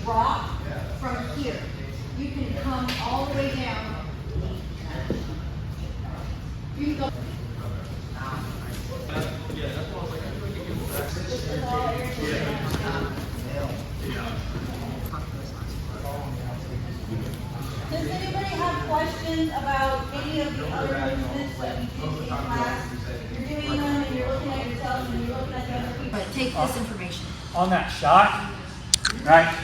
drop from here. You can come all the way down. You can go. Does anybody have questions about any of the other movements that we teach in class? You're doing them and you're looking at yourself and you're looking at the other people. But take this information. On that shot, right,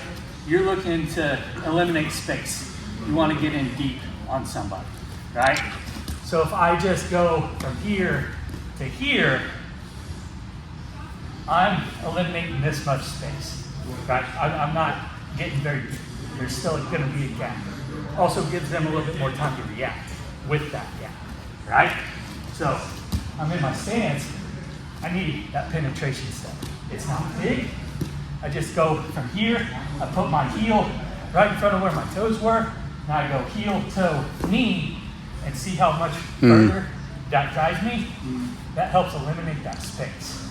you're looking to eliminate space. You want to get in deep on somebody, right? So if I just go from here to here, I'm eliminating this much space, right? I'm not getting very deep. There's still going to be a gap. Also gives them a little bit more time to react with that gap, right? So I'm in my stance. I need that penetration step. It's not big. I just go from here. I put my heel right in front of where my toes were. Now I go heel, toe, knee, and see how much further that drives me. That helps eliminate that space,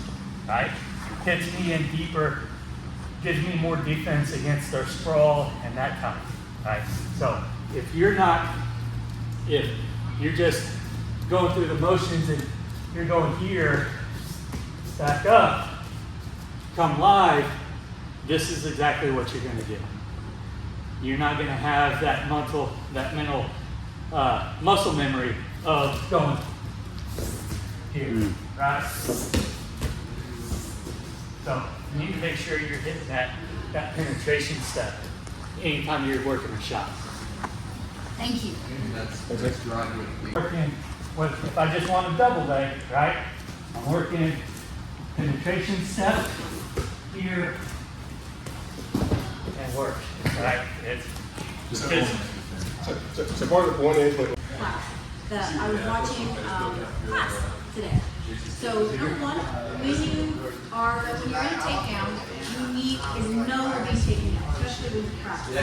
right? Gets me in deeper, gives me more defense against their sprawl and that kind of, right? So if you're just going through the motions and you're going here, back up, come live, this is exactly what you're going to do. You're not going to have that mental muscle memory of going here, right? So you need to make sure you're hitting that penetration step anytime you're working a shot. Thank you. That's driving. Working with, if I just want a double leg, right? I'm working penetration step here and work, right? So part of the point is that I was watching class today. So number one, when you're in a takedown, you know you're being taken down, especially when you practice.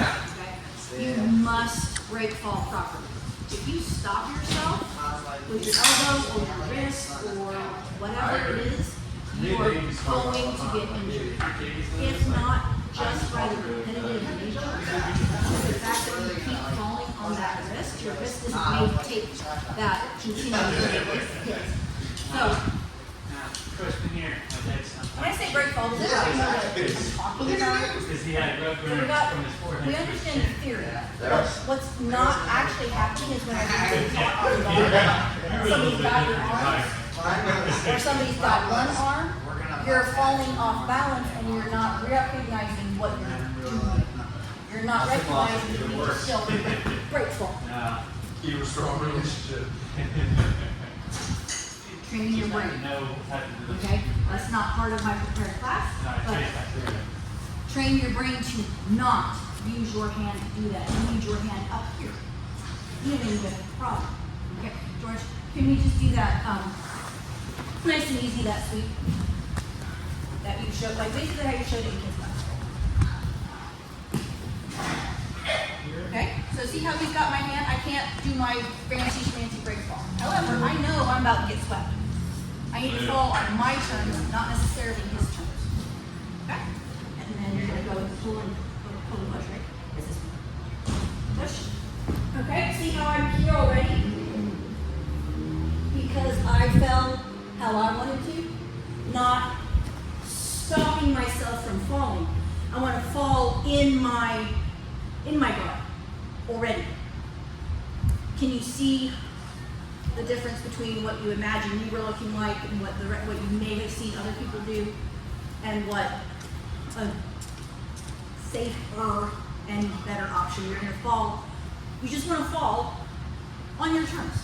Okay? You must break fall properly. If you stop yourself with your elbow or your wrist or whatever it is, you are going to get injured. If not just by the repetitive nature, the fact that you keep falling on that wrist, your wrist isn't made to take that continuous hit. So, when I say break fall, does everybody know what I'm talking about? We understand the theory, but what's not actually happening is when everybody's talking about somebody's got your arms, or somebody's got one arm, you're falling off balance and you're not recognizing what you're doing. You're not recognizing that you still break fall. keep a strong relationship. Training your brain. Okay? That's not part of my prepared class, but train your brain to not use your hand to do that. You use your hand up here, dealing with the problem. Okay, George, can we just do that nice and easy, that sweep that you showed, like basically how you showed it in kids class. Okay, so see how he's got my hand? I can't do my fancy break fall. However, I know I'm about to get swept. I need to fall on my terms, not necessarily his terms. Okay? And then you're going to go and pull and push, right? This is push. Okay, see how I'm here already? Because I fell how I wanted to, not stopping myself from falling. I want to fall in my guard already. Can you see the difference between what you imagine you were looking like and what you may have seen other people do, and what a safer and better option? You're going to fall. You just want to fall on your terms.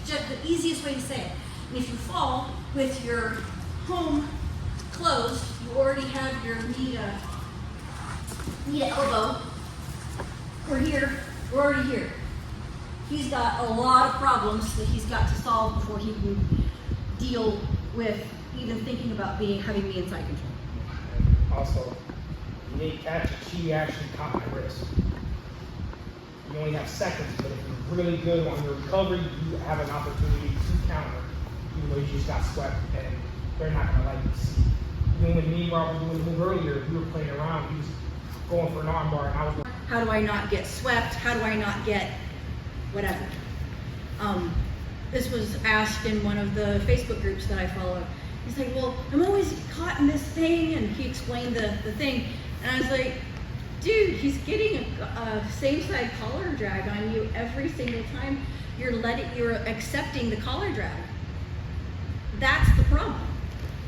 Just the easiest way to say it. And if you fall with your home closed, you already have your knee to elbow. We're here. We're already here. He's got a lot of problems that he's got to solve before he can deal with even thinking about having me inside control. Also, you need to catch it. She actually caught my wrist. You only have seconds, but if you're really good on your recovery, you have an opportunity to counter, even though you just got swept, and they're not going to like you see. Even with me, while we were doing the move earlier, we were playing around. going for an arm bar, and I was How do I not get swept? How do I not get whatever? This was asked in one of the Facebook groups that I follow. He's like, well, I'm always caught in this thing, and he explained the thing. And I was like, dude, he's getting a same side collar drag on you every single time you're accepting the collar drag. That's the problem.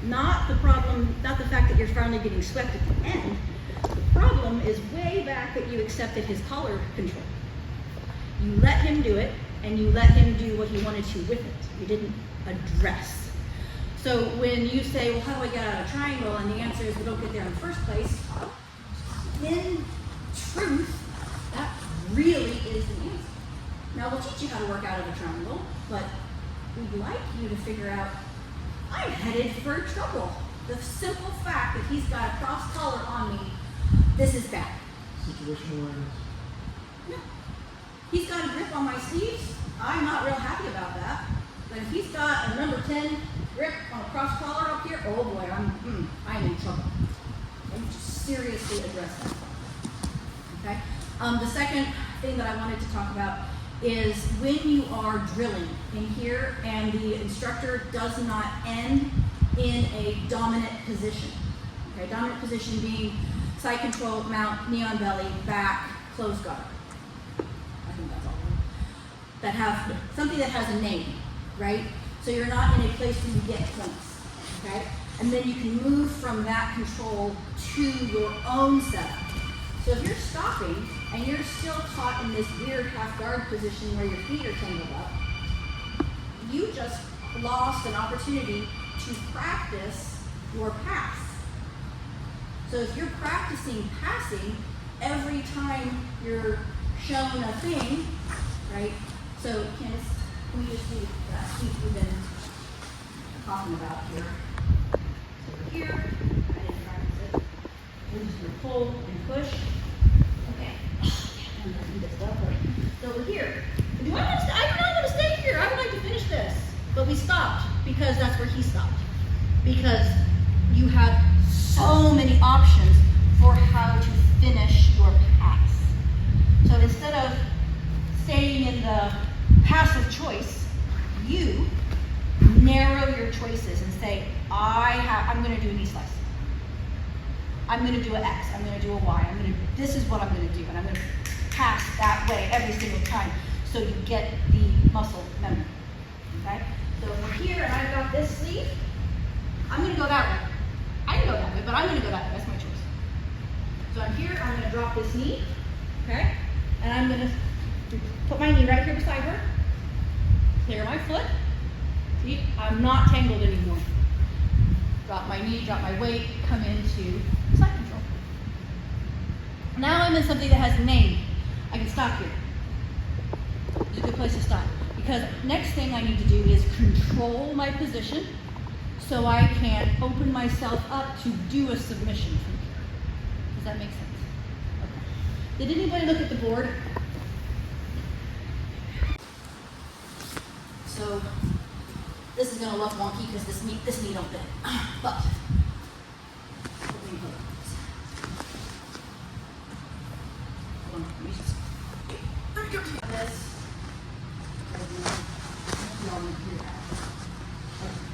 Not the fact that you're finally getting swept at the end. The problem is way back that you accepted his collar control. You let him do it, and you let him do what he wanted to with it. You didn't address. So when you say, well, how do I get out of a triangle? And the answer is, we don't get there in the first place. In truth, that really is the answer. Now, we'll teach you how to work out of a triangle, but we'd like you to figure out, I'm headed for trouble. The simple fact that he's got a cross collar on me, this is bad. situational awareness. No. He's got a grip on my sleeves. I'm not real happy about that. But if he's got a number 10 grip on a cross collar up here, oh boy, I'm in trouble. I need to seriously address that. Okay? The second thing that I wanted to talk about is when you are drilling in here and the instructor does not end in a dominant position. Okay, dominant position being side control, mount, knee on belly, back, closed guard. I think that's all. That have something that has a name, right? So you're not in a place where you get points, okay? And then you can move from that control to your own setup. So if you're stopping and you're still caught in this weird half guard position where your feet are tangled up, you just lost an opportunity to practice your pass. So if you're practicing passing every time you're shown a thing, right? So Candace, can we just do that sweep we've been talking about here? So here, I didn't practice it. We're just gonna pull and push. Okay. I'm gonna do this up. So we're here. I do not want to stay here. I would like to finish this. But we stopped because that's where he stopped. Because you have so many options for how to finish your pass. So instead of staying in the passive choice, you narrow your choices and say, I'm going to do a knee slice. I'm going to do an X. I'm going to do a Y. This is what I'm going to do, and I'm going to pass that way every single time, so you get the muscle memory. Okay. So we're here, and I've got this sleeve. I'm going to go that way. I can go that way, but I'm going to go that way. That's my choice. So I'm here. I'm going to drop this knee. Okay. And I'm going to put my knee right here beside her. Clear my foot. See, I'm not tangled anymore. Drop my knee, drop my weight, come into side control. Now I'm in something that has a name. I can stop here. It's a good place to stop. Because next thing I need to do is control my position so I can open myself up to do a submission from here. Does that make sense? Okay. Did anybody look at the board? So this is going to look wonky because this knee don't fit. But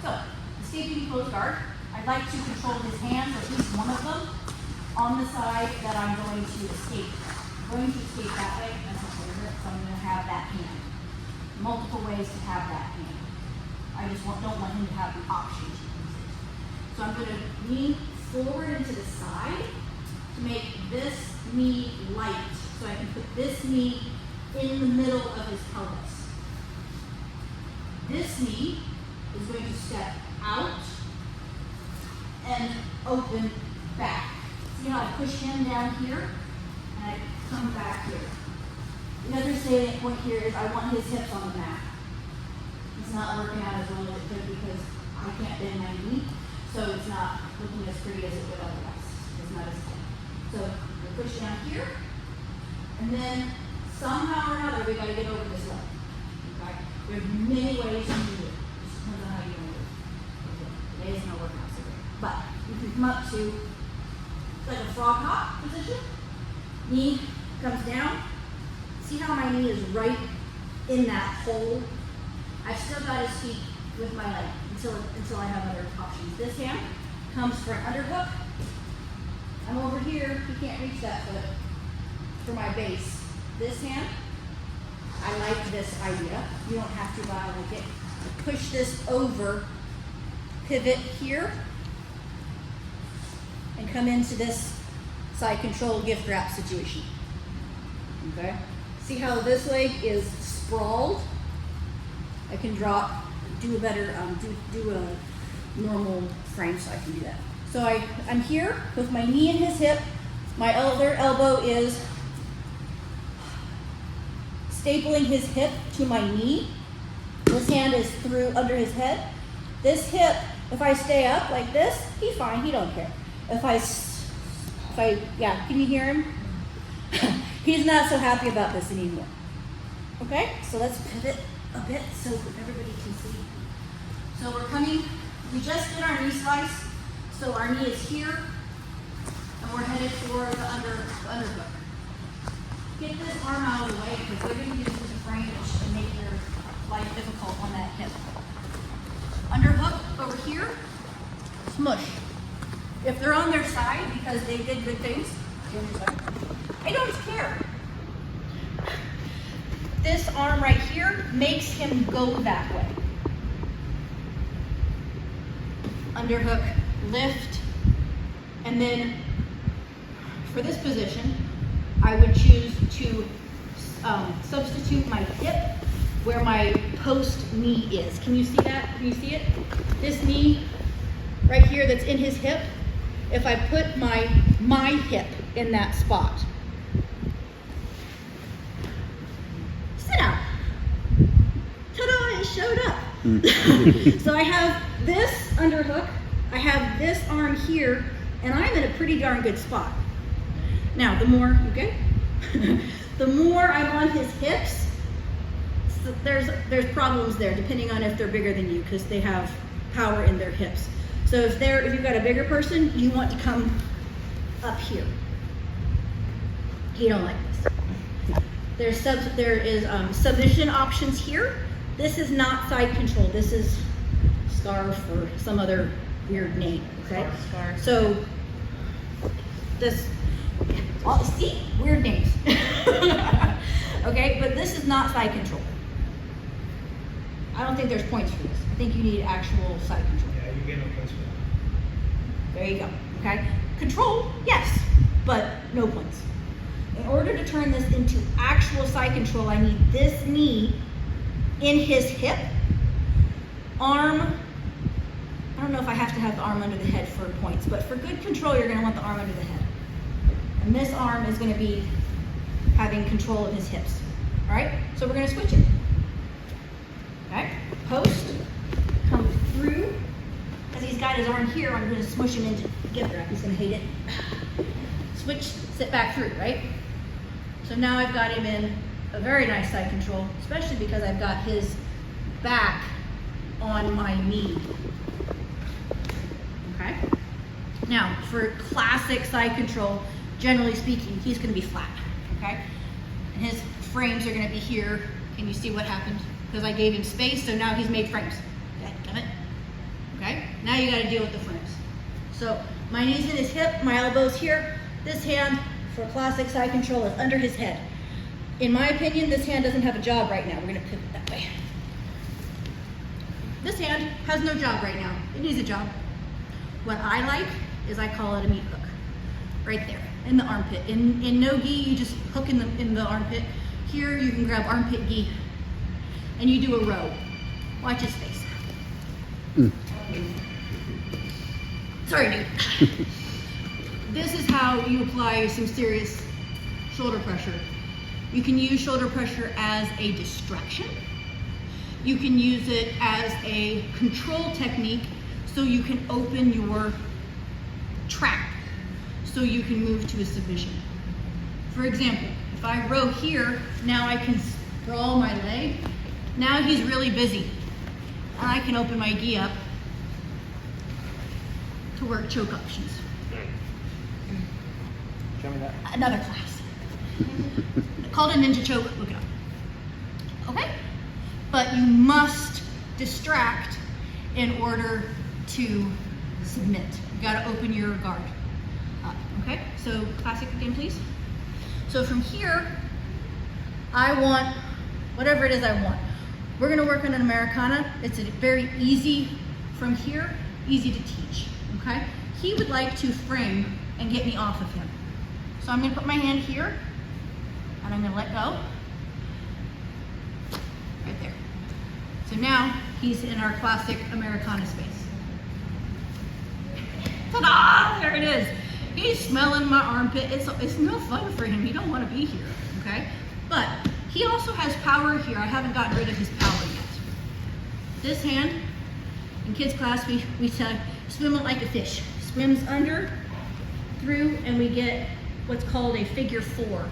so, escaping closed guard. I'd like to control his hands, or at least one of them, on the side that I'm going to escape. I'm going to escape that way, that's a favorite, so I'm going to have that hand. Multiple ways to have that hand. I just don't want him to have the option to use it. So I'm going to lean forward into the side to make this knee light, so I can put this knee in the middle of his pelvis. This knee is going to step out and open back. See how I push him down here and I come back here. The other salient point here is I want his hips on the mat. It's not working out as well as it could because I can't bend my knee, so it's not looking as pretty as it would otherwise. It's not as tight. So we push down here, and then somehow or another we got to get over this leg. Okay? There's many ways you can do it. It just depends on how you want to do it. Today isn't a workout, so great. But you can come up to like a frog hop position, Knee comes down. See how my knee is right in that hole? I've still got his feet with my leg until I have other options. This hand comes for an underhook. I'm over here, he can't reach that foot for my base. This hand, I like this idea. You don't have to, but I like it. Push this over, pivot here, and come into this side control gift wrap situation. Okay? See how this leg is sprawled? I can drop, do a better, do a normal frame so I can do that. So I'm here with my knee in his hip. My other elbow is stapling his hip to my knee. This hand is through under his head. This hip, if I stay up like this, he's fine, he don't care. If I, yeah, can you hear him? He's not so happy about this anymore. Okay, so let's pivot a bit so everybody can see. So we're coming, we just did our knee slice. So our knee is here, and we're headed for the underhook. Get this arm out of the way because they're going to use this as a frame and make your life difficult on that hip. Underhook over here, smush. If they're on their side because they did good things, I don't care. This arm right here makes him go that way. Underhook, lift, and then for this position, I would choose to substitute my hip where my post knee is. Can you see that? Can you see it? This knee right here that's in his hip, if I put my hip in that spot. Sit down. Ta-da, it showed up. So I have this underhook, I have this arm here, and I'm in a pretty darn good spot. Now, the more, you good? The more I'm on his hips, so there's problems there depending on if they're bigger than you because they have power in their hips. So if you've got a bigger person, you want to come up here. You don't like this. There is submission options here. This is not side control. This is scarf or some other weird name. Okay. Scarf. So this. See, weird names. Okay, but this is not side control. I don't think there's points for this. I think you need actual side control. Yeah, you get no points for that. There you go. Okay. Control, yes, but no points. In order to turn this into actual side control, I need this knee in his hip, arm. I don't know if I have to have the arm under the head for points, but for good control, you're going to want the arm under the head. And this arm is going to be having control of his hips. All right, so we're going to switch it. Okay, post, come through. Because he's got his arm here, I'm going to smush him into gift wrap. He's going to hate it. Switch, sit back through, right? So now I've got him in a very nice side control, especially because I've got his back on my knee. Okay? Now, for classic side control, generally speaking, he's going to be flat. Okay? And his frames are going to be here. Can you see what happened? Because I gave him space, so now he's made frames. Damn it. Okay? Now you got to deal with the frames. So my knee's in his hip, my elbow's here. This hand, for classic side control, is under his head. In my opinion, this hand doesn't have a job right now. We're going to pivot that way. This hand has no job right now. It needs a job. What I like is I call it a meat hook. Right there, in the armpit. In no gi, you just hook in the armpit. Here, you can grab armpit gi, and you do a row. Watch his face. Sorry, dude. This is how you apply some serious shoulder pressure. You can use shoulder pressure as a distraction. You can use it as a control technique so you can open your trap so you can move to a submission. For example, if I row here, now I can sprawl my leg. Now he's really busy. And I can open my gi up to work choke options. Show me that. Another class. Called a ninja choke, look it up. Okay? But you must distract in order to submit. You gotta open your guard up, okay? So classic again, please. So from here, I want whatever it is I want. We're gonna work on an Americana. It's a very easy from here, easy to teach, okay? He would like to frame and get me off of him. So I'm gonna put my hand here and I'm gonna let go. Right there. So now he's in our classic Americana space. Ta-da! There it is. He's smelling my armpit. It's no fun for him. He don't want to be here, okay? But he also has power here. I haven't gotten rid of his power yet. This hand, in kids class, we say swim it like a fish. Swims under, through, and we get what's called a figure 4.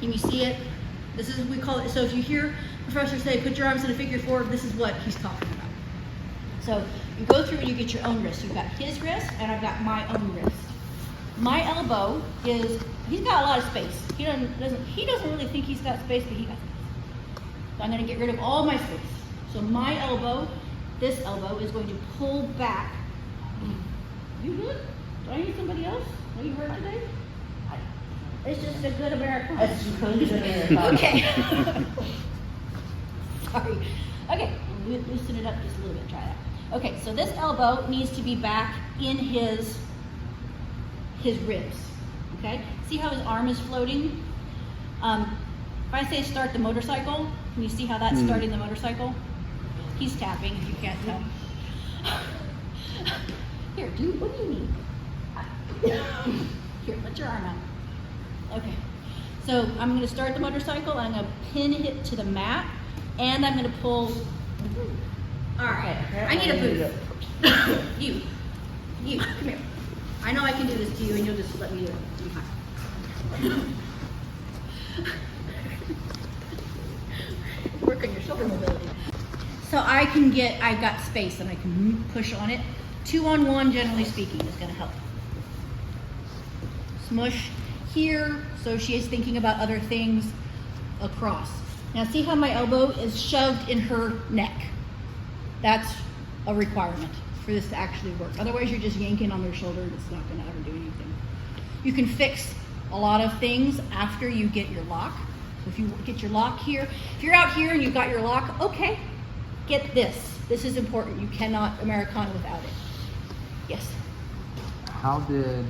Can you see it? This is what we call it. So if you hear professors say, put your arms in a figure 4, this is what he's talking about. So you go through and you get your own wrist. You've got his wrist and I've got my own wrist. My elbow is, he's got a lot of space. He doesn't really think he's got space, but he got space. So I'm gonna get rid of all my space. So my elbow, this elbow, is going to pull back. You good? Do I need somebody else? Are you hurt today? It's just a good American. It's just a good American. Okay. Sorry. Okay, loosen it up just a little bit, try that. Okay, so this elbow needs to be back in his ribs, okay? See how his arm is floating? If I say start the motorcycle, can you see how that's starting the motorcycle? He's tapping, if you can't tell. Here, dude, what do you need? Here, let your arm out. Okay, so I'm gonna start the motorcycle, and I'm gonna pin it to the mat, and I'm gonna pull. All right, I need a boost. You, come here. I know I can do this to you, and you'll just let me do it. Work on your shoulder mobility. So I've got space, and I can push on it. 2-on-1, generally speaking, is gonna help. Smush here, so she is thinking about other things across. Now see how my elbow is shoved in her neck? That's a requirement for this to actually work. Otherwise you're just yanking on their shoulder and it's not gonna ever do anything. You can fix a lot of things after you get your lock. So if you get your lock here, if you're out here and you've got your lock, okay, get this. This is important. You cannot Americana without it. Yes? How did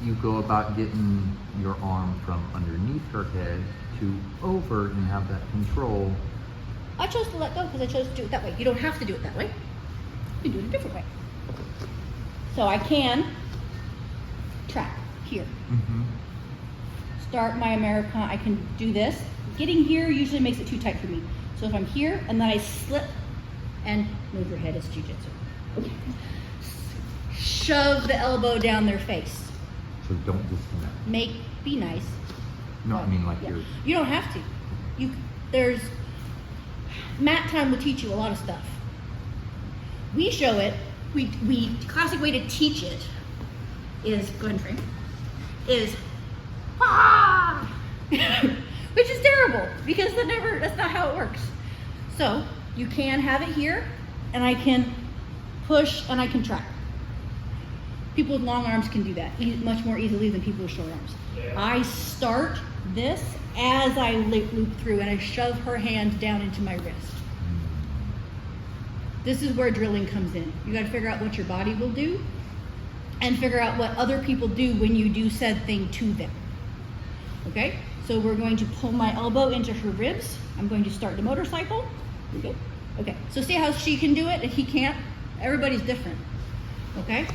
you go about getting your arm from underneath her head to over and have that control? I chose to let go because I chose to do it that way. You don't have to do it that way. You can do it a different way. So I can track here. Start my Americana. I can do this. Getting here usually makes it too tight for me. So if I'm here and then I slip and move your head, it's jiu-jitsu. Okay. Shove the elbow down their face. So don't disconnect. Be nice. No, I mean like Yeah. you're. You don't have to. There's mat time will teach you a lot of stuff. We show it. We classic way to teach it is go ahead and frame. Is which is terrible because that's not how it works. So you can have it here, and I can push and I can track. People with long arms can do that much more easily than people with short arms. Yeah. I start this as I loop through and I shove her hand down into my wrist. This is where drilling comes in. You gotta figure out what your body will do and figure out what other people do when you do said thing to them. Okay? So we're going to pull my elbow into her ribs. I'm going to start the motorcycle. Okay? Okay. So see how she can do it and he can't? Everybody's different. Okay?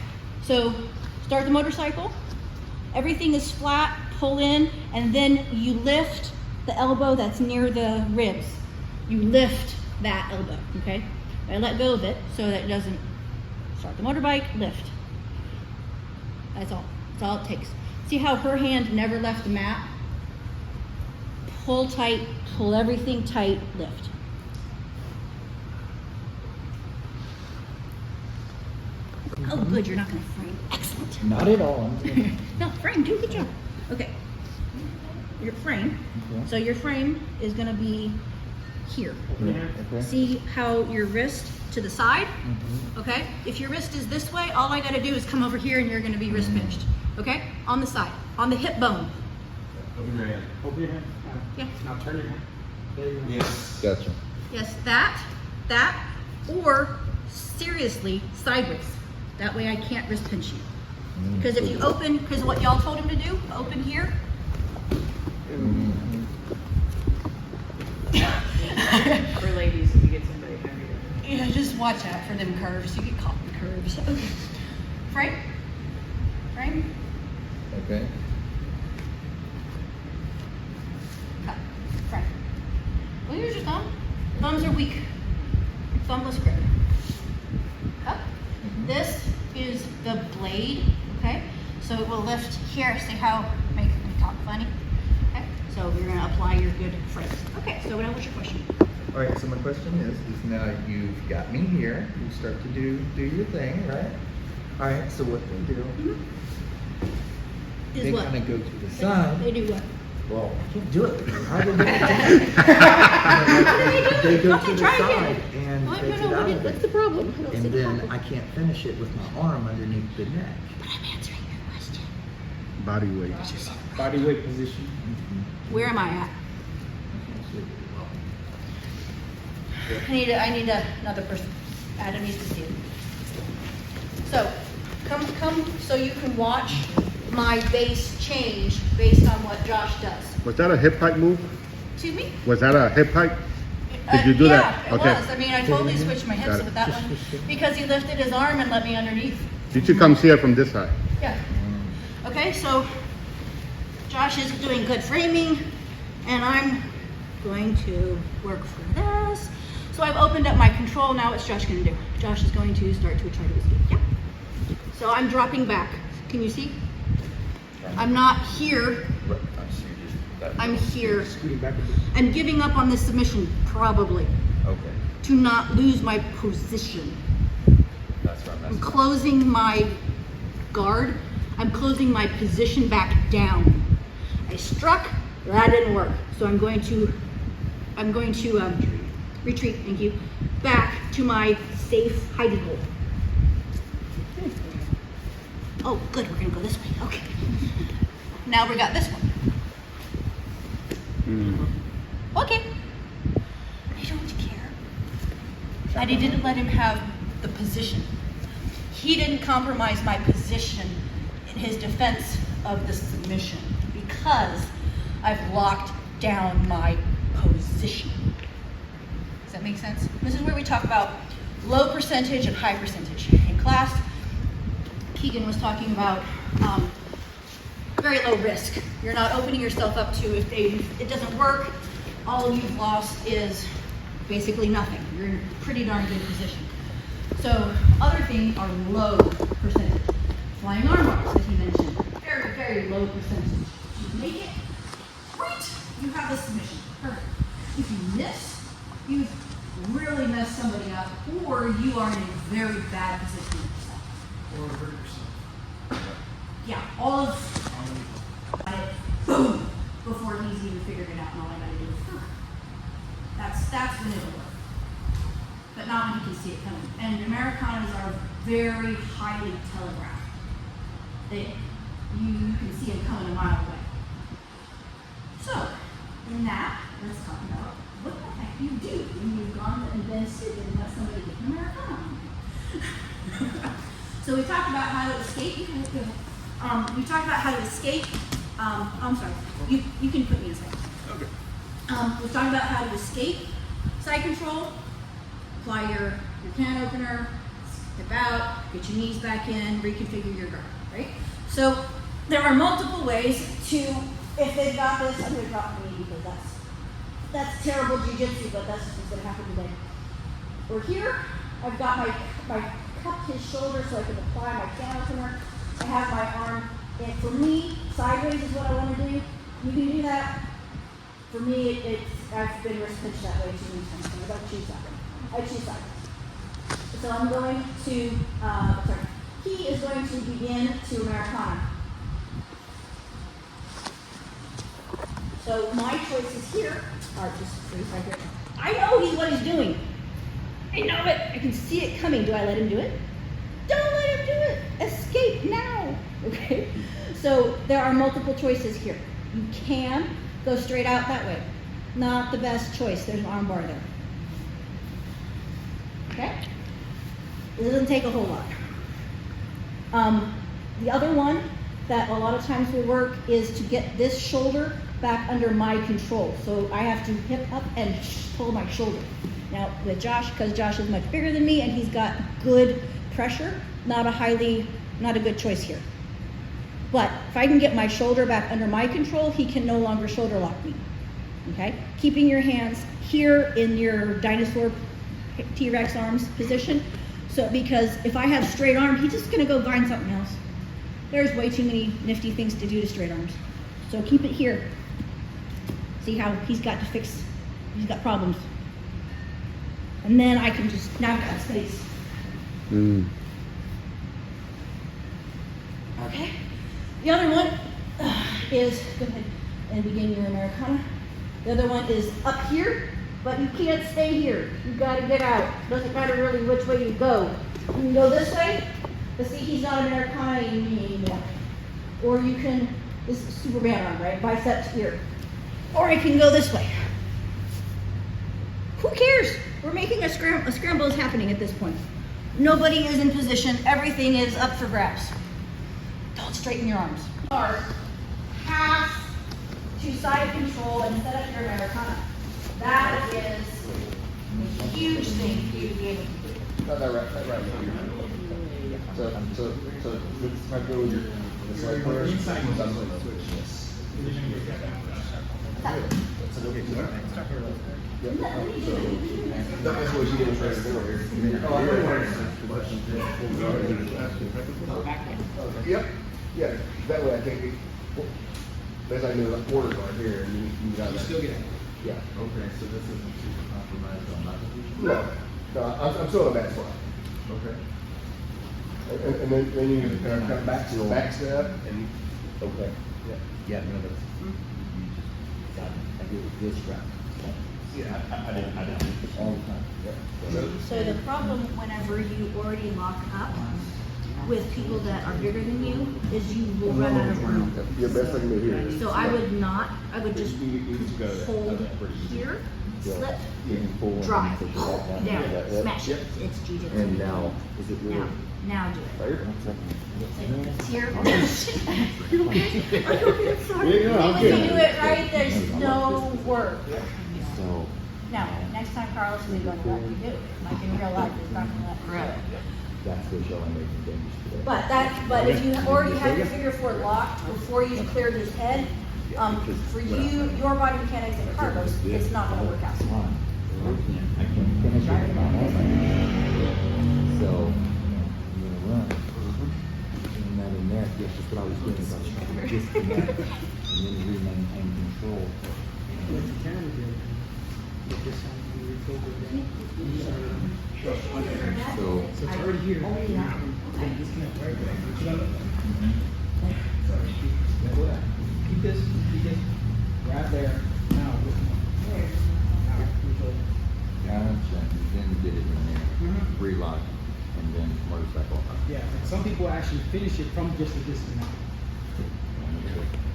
So start the motorcycle. Everything is flat, pull in, and then you lift the elbow that's near the ribs. You lift that elbow, okay? I let go of it so that it doesn't start the motorbike, lift. That's all. That's all it takes. See how her hand never left the mat? Pull tight, pull everything tight, lift. Oh, good, you're not gonna frame. Excellent. Not at all. No, frame, do a good job. Okay. your frame. Okay. So your frame is gonna be here. Okay. See how your wrist to the side? Mhm. Okay? If your wrist is this way, all I gotta do is come over here and you're gonna be wrist pinched. Okay? On the side. On the hip bone. Open your hand. Open your hand. Yeah. Now turn your hand. There you go. Yes. Gotcha. Yes, that, or seriously, sideways. That way I can't wrist pinch you. Because if you open, because what y'all told him to do, open here. For ladies, if you get somebody heavier. Yeah, just watch out for them curves. You get caught in curves. Okay. Frame. Frame. Okay. Cut. Frame. Well, use your thumb. Thumbs are weak. Thumbless grip. Cut. This is the blade, okay? So it will lift here. See how make me talk funny? Okay. So you're gonna apply your good frames. Okay. So now what's your question? All right. So my question is now you've got me here. You start to do your thing, right? All right. So what they do? Is They what? kind of go to the side. They do what? Well, I can't do it. How do they They go okay, to the try side again. and What? take No, it out of what's it. the problem? I don't see And the then problem. I can't finish it with my arm underneath the neck. But I'm answering your question. Body weight. Body weight position. Where am I at? I need another person. Adam needs to see it. So, come so you can watch my base change based on what Josh does. Was that a hip hike move? Excuse me? Was that a hip hike? Did you do that? Yeah, it Okay. was. I mean, I totally switched my hips Got it. with that one because he lifted his arm and let me underneath. You should come see it from this side. Yeah. Okay, so Josh is doing good framing, and I'm going to work for this. So I've opened up my control. Now what's Josh going to do? Josh is going to start to try to escape. Yeah. So I'm dropping back. Can you see? I'm not here. I'm here. Scooting back a bit. I'm giving up on this submission, probably, Okay. to not lose my position. That's where I'm I'm closing my guard. I'm closing my position back down. I struck, that didn't work. So I'm going to retreat, thank you, back to my safe hiding hole. Oh, good, we're gonna go this way, okay. Now we got this one. Okay. I don't care. And he didn't let him have the position. He didn't compromise my position in his defense of the submission because I've locked down my position. Does that make sense? This is where we talk about low percentage and high percentage. In class, Keegan was talking about very low risk. You're not opening yourself up to if it doesn't work, all you've lost is basically nothing. You're in a pretty darn good position. So other things are low percentage. Flying arm bars, as he mentioned, very, very low percentage. You make it, great, you have the submission, perfect. If you miss, you've really messed somebody up, or you are in a very bad position with yourself. Or hurt yourself. Yeah, all of it, boom, before he's even figured it out, and all I gotta do is, that's when it'll work. But not when you can see it coming. And Americanas are very highly telegraphed. You can see them coming a mile away. So, in that, let's talk about what the heck you do when you've gone and been stupid and let somebody get an Americana on you. So we talked about how to escape. We talked about how to escape. I'm sorry. You can put me in a second. Okay. We've talked about how to escape side control, apply your can opener, step out, get your knees back in, reconfigure your guard, right? So there are multiple ways to, if they've got this, I'm gonna drop my knee because that's terrible jujitsu, but that's what's gonna happen today. We're here, I've got my cupped his shoulder so I can apply my can opener. I have my arm, and for me, sideways is what I wanna do. You can do that. For me, I've been wrist pinched that way too many times, so I don't choose that one. I choose sideways. So I'm going to, he is going to begin to Americana. So my choices here are just freeze right here. I know what he's doing. I know it. I can see it coming. Do I let him do it? Don't let him do it. Escape now. Okay? So there are multiple choices here. You can go straight out that way. Not the best choice. There's an arm bar there. Okay? It doesn't take a whole lot. The other one that a lot of times will work is to get this shoulder back under my control. So I have to hip up and pull my shoulder. Now with Josh, because Josh is much bigger than me and he's got good pressure, not a good choice here. But if I can get my shoulder back under my control, he can no longer shoulder lock me. Okay? Keeping your hands here in your dinosaur T-Rex arms position. So because if I have straight arm, he's just gonna go find something else. There's way too many nifty things to do to straight arms. So keep it here. See how he's got problems. And then I can just, now I've got space. Okay. The other one is, go ahead and begin your Americana. The other one is up here, but you can't stay here. You gotta get out. Doesn't matter really which way you go. You can go this way, but see, he's not Americana anymore. Or you can, this is Superman arm, right? Biceps here. Or I can go this way. Who cares? We're making a scramble is happening at this point. Nobody is in position. Everything is up for grabs. Don't straighten your arms. Half to side control and set up your Americana. That is a huge thing for you to be able to do. That right here. So this might go with your, it's like where inside was on the switch. Yes. That's what she did right there. Yep. Yeah. That way I can't get. That's like the quarter guard here, and you got that. Still get it. Yeah. Okay, so this isn't super compromised on my position? No, I'm still in a bad spot. Okay. And then you kind of come back to the back step and. Okay. Yeah. Yeah, no, that's, you just, I did it this round. Yeah, I didn't, all the time. Yeah. So the problem whenever you already lock up with people that are bigger than you is you will run out of room. Your best thing to here. So I would just You need to go there. hold here, slip, You can pull and drive, push it back down. down, Yeah, smash Yep. it. It's jiu-jitsu. And now, is it really? Now do it. Right here. It's here. Are you okay? Are you okay? Sorry. Yeah, no, I'm If good. you do it right, there's no work. So, Now, next time Carlos is going to let you do it. Like in real life, he's not going to let you do it. that's the show I'm making dangerous today. But if you already have your figure four locked before you cleared his head, for you, your body mechanics and Carlos, it's not going to work out. I can finish it with my own. So, I'm gonna run. And that in there, that's just what I was doing, is I was trying to disconnect and then re-maintain control. So, So it's already here. Only that. Disconnect right there. Keep this, right there. Now, with now, control. gotcha, then get it in there, relock, and then motorcycle. Yeah, and some people actually finish it from just a disconnect.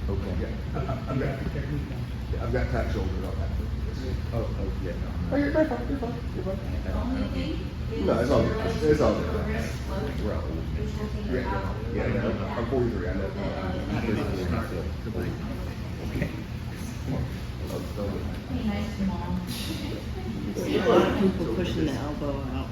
Okay. I've got, I've got tight shoulders on that. Oh, yeah. Oh, you're fine. You're fine. The only thing is No, it's all good. It's all good. your wrist float, We're all good. which will take you out. Yeah, no, I'm 43. I know. Be nice to mom. See a lot of people pushing the elbow out.